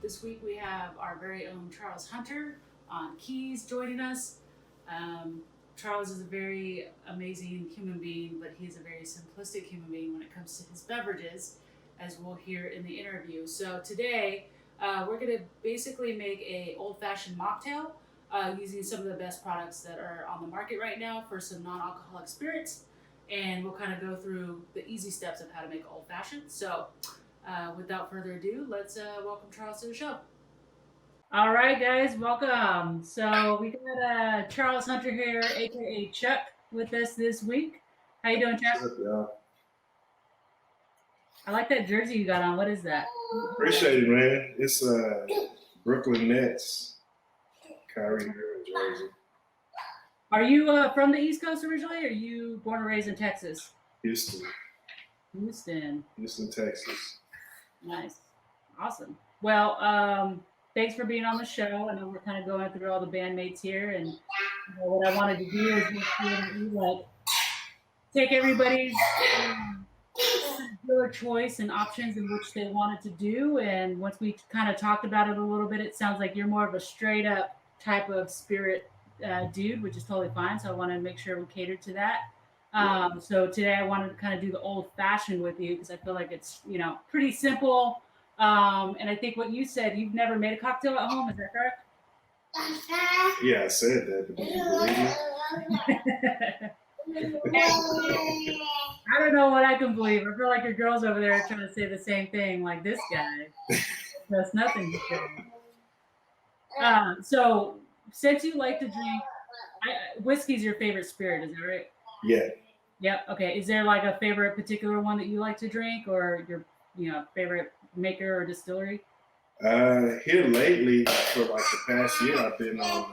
This week we have our very own Charles Hunter on keys joining us. Um, Charles is a very amazing human being, but he's a very simplistic human being when it comes to his beverages, as we'll hear in the interview. So today we're going to basically make a old-fashioned mocktail using some of the best products that are on the market right now for some non-alcoholic spirits, and we'll kind of go through the easy steps of how to make old-fashioned. So without further ado, let's welcome Charles to the show. All right, guys, welcome. So we got Charles Hunter here, aka Chuck, with us this week. How you doing, Chuck? What's up, y'all? I like that jersey you got on. What is that? Appreciate it, man. It's Brooklyn Nets, Kyrie Irving jersey. Are you from the East Coast originally, or are you born and raised in Texas? Houston, Texas. Nice. Awesome. Well, thanks for being on the show. I know we're kind of going through all the bandmates here, and what I wanted to do is make sure that you take everybody's your choice and options in which they wanted to do. And once we kind of talked about it a little bit, it sounds like you're more of a straight up type of spirit dude, which is totally fine. So I want to make sure we cater to that. So today I wanted to kind of do the old fashioned with you because I feel like it's, pretty simple. And I think what you said, you've never made a cocktail at home. Is that correct? Yeah, I said that, but did you believe me? I don't know what I can believe. I feel like your girls over there are trying to say the same thing, like this guy. That's nothing to say. So since you like to drink, whiskey's your favorite spirit, is that right? Yeah. Yep. Okay. Is there like a favorite particular one that you like to drink, or your favorite maker or distillery? Here lately, for like the past year, I've been on.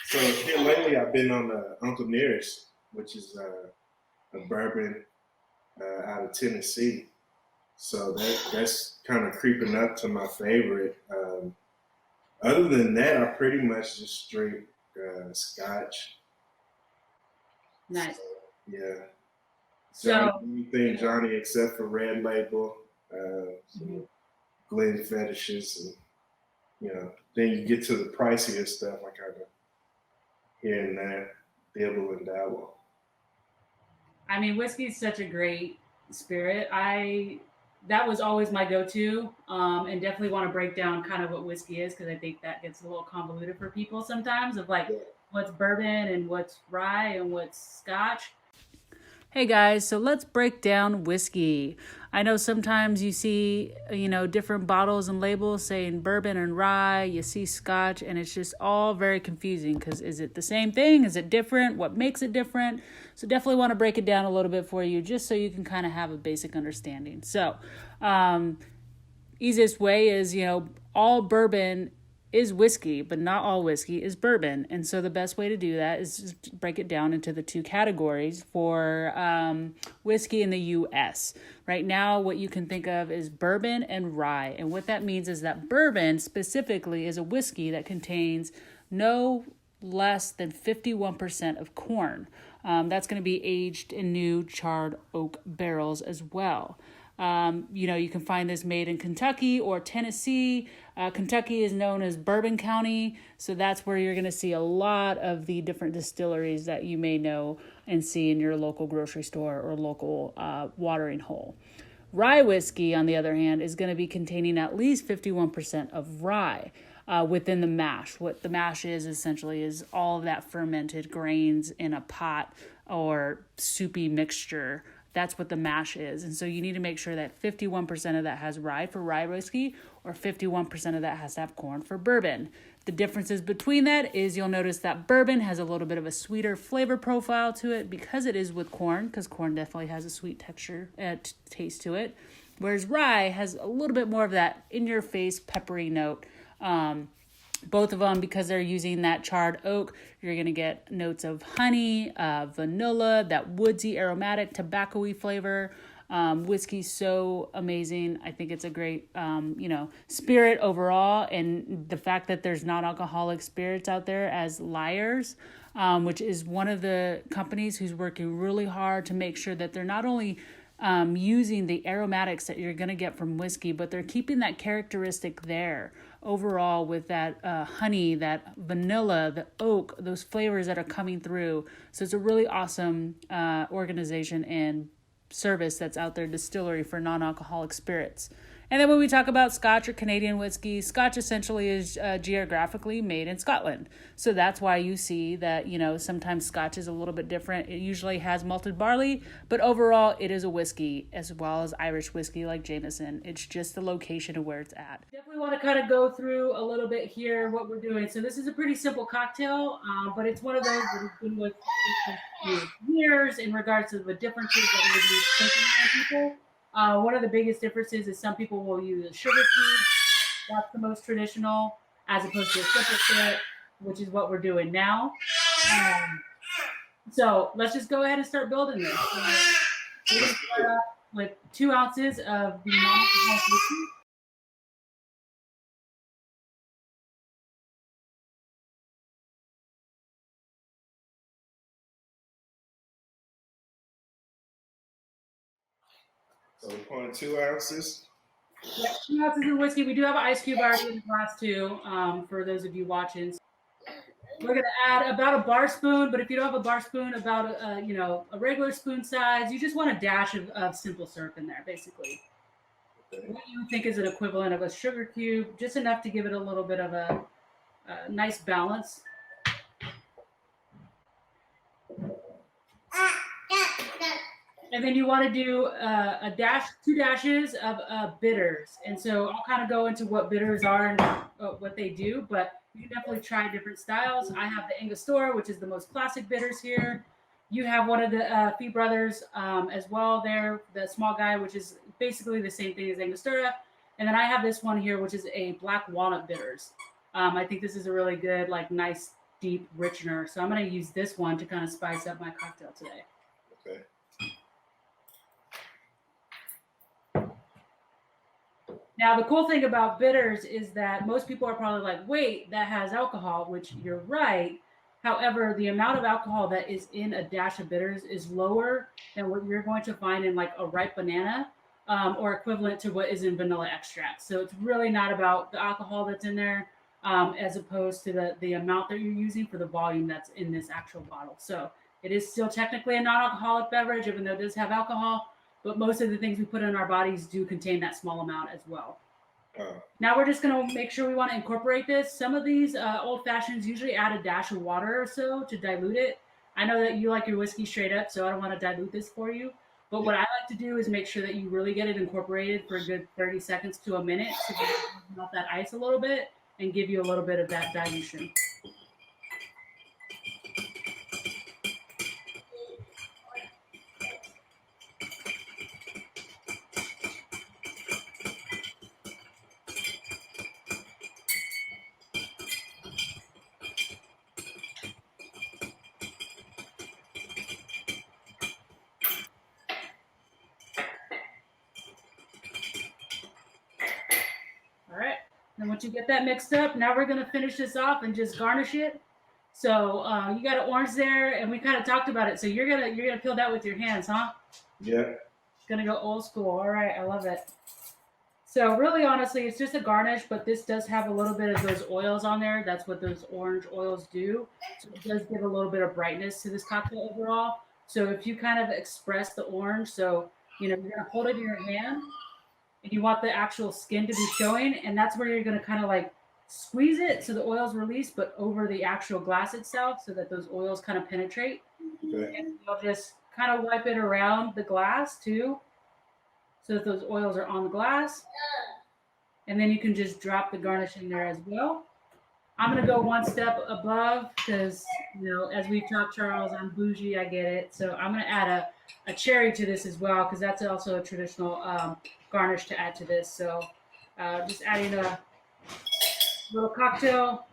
So here lately, I've been on Uncle Nearest, which is a bourbon out of Tennessee. So that's kind of creeping up to my favorite. Other than that, I pretty much just drink Scotch. Nice. Yeah. So anything Johnny except for Red Label, Glen fetishes, and then you get to the pricier stuff. I kind of here and there, dibble and dabble. I mean, whiskey is such a great spirit. That was always my go-to, and definitely want to break down kind of what whiskey is because I think that gets a little convoluted for people sometimes of like what's bourbon and what's rye and what's Scotch. Hey guys, so let's break down whiskey. I know sometimes you see, different bottles and labels saying bourbon and rye, you see Scotch, and it's just all very confusing because is it the same thing? Is it different? What makes it different? So definitely want to break it down a little bit for you just so you can kind of have a basic understanding. So easiest way is, all bourbon is whiskey, but not all whiskey is bourbon. And so the best way to do that is just break it down into the two categories for whiskey in the U.S. Right now, what you can think of is bourbon and rye. And what that means is that bourbon specifically is a whiskey that contains no less than 51% of corn. That's going to be aged in new charred oak barrels as well. You can find this made in Kentucky or Tennessee. Kentucky is known as Bourbon County, so that's where you're going to see a lot of the different distilleries that you may know and see in your local grocery store or local watering hole. Rye whiskey, on the other hand, is going to be containing at least 51% of rye within the mash. What the mash is essentially is all of that fermented grains in a pot or soupy mixture. That's what the mash is. And so you need to make sure that 51% of that has rye for rye whiskey or 51% of that has to have corn for bourbon. The differences between that is you'll notice that bourbon has a little bit of a sweeter flavor profile to it because it is with corn, because corn definitely has a sweet texture and taste to it. Whereas rye has a little bit more of that in-your-face peppery note. Both of them, because they're using that charred oak, you're going to get notes of honey, vanilla, that woodsy, aromatic, tobacco-y flavor. Whiskey's so amazing. I think it's a great, spirit overall. And the fact that there's non-alcoholic spirits out there as liars which is one of the companies who's working really hard to make sure that they're not only using the aromatics that you're going to get from whiskey, but they're keeping that characteristic there overall with that honey, that vanilla, the oak, those flavors that are coming through. So it's a really awesome organization and service that's out there, distillery for non-alcoholic spirits. And then when we talk about Scotch or Canadian whiskey, Scotch essentially is geographically made in Scotland. So that's why you see that, sometimes Scotch is a little bit different. It usually has malted barley, but overall it is a whiskey as well as Irish whiskey like Jameson. It's just the location of where it's at. Definitely want to kind of go through a little bit here what we're doing. So this is a pretty simple cocktail, but it's one of those that has been with years in regards to the differences that we're taking on people. One of the biggest differences is some people will use a sugar cube. That's the most traditional, as opposed to a simple syrup, which is what we're doing now. So let's just go ahead and start building this. We're going to start off with 2 ounces of the non-alcoholic whiskey. So we're pouring 2 ounces. Yeah, 2 ounces of whiskey. We do have an ice cube already in the glass too, for those of you watching. We're going to add about a bar spoon, but if you don't have a bar spoon, about a regular spoon size. You just want a dash of simple syrup in there, basically. Okay. What you think is an equivalent of a sugar cube, just enough to give it a little bit of a nice balance. And then you want to do a dash, 2 dashes of bitters. And so I'll kind of go into what bitters are and what they do, but you can definitely try different styles. I have the Angostura, which is the most classic bitters here. You have one of the Fee Brothers as well there, the small guy, which is basically the same thing as Angostura. And then I have this one here, which is a black walnut bitters. I think this is a really good, nice, deep richener. So I'm going to use this one to kind of spice up my cocktail today. Okay. Now, the cool thing about bitters is that most people are probably like, wait, that has alcohol, which you're right. However, the amount of alcohol that is in a dash of bitters is lower than what you're going to find in a ripe banana or equivalent to what is in vanilla extract. So it's really not about the alcohol that's in there as opposed to the amount that you're using for the volume that's in this actual bottle. So it is still technically a non-alcoholic beverage, even though it does have alcohol. But most of the things we put in our bodies do contain that small amount as well. Now we're just going to make sure we want to incorporate this. Some of these old fashions usually add a dash of water or so to dilute it. I know that you like your whiskey straight up, so I don't want to dilute this for you. But what I like to do is make sure that you really get it incorporated for a good 30 seconds to a minute so that you can melt that ice a little bit and give you a little bit of that dilution. And once you get that mixed up, now we're going to finish this off and just garnish it. So you got an orange there, and we kind of talked about it. So you're gonna peel that with your hands, huh? Yeah. Gonna go old school. All right, I love it. So really, honestly, it's just a garnish, but this does have a little bit of those oils on there. That's what those orange oils do. So it does give a little bit of brightness to this cocktail overall. So if you kind of express the orange, so you're gonna hold it in your hand. And you want the actual skin to be showing, and that's where you're going to kind of squeeze it so the oils release, but over the actual glass itself so that those oils kind of penetrate. Okay. And you'll just kind of wipe it around the glass too so that those oils are on the glass. And then you can just drop the garnish in there as well. I'm going to go one step above because, as we've talked, Charles, I'm bougie, I get it. So I'm going to add a cherry to this as well because that's also a traditional garnish to add to this. So just adding a little cocktail,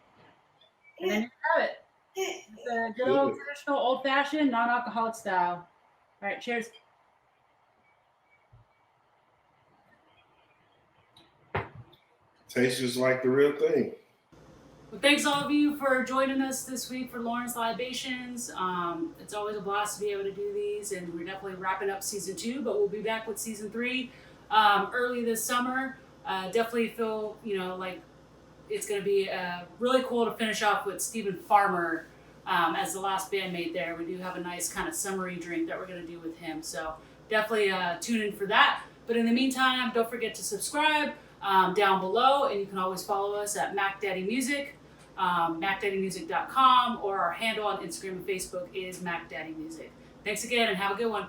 and then you have it. It's a good old traditional old-fashioned non-alcoholic style. All right, cheers. Tastes just like the real thing. Well, thanks all of you for joining us this week for Lauren's Libations. It's always a blast to be able to do these, and we're definitely wrapping up season 2, but we'll be back with season 3 early this summer. Definitely feel, like it's going to be really cool to finish off with Stephen Farmer as the last bandmate there. We do have a nice kind of summery drink that we're going to do with him. So definitely tune in for that. But in the meantime, don't forget to subscribe down below, and you can always follow us at Mac Daddy Music, MacDaddyMusic.com, or our handle on Instagram and Facebook is Mac Daddy Music. Thanks again, and have a good one.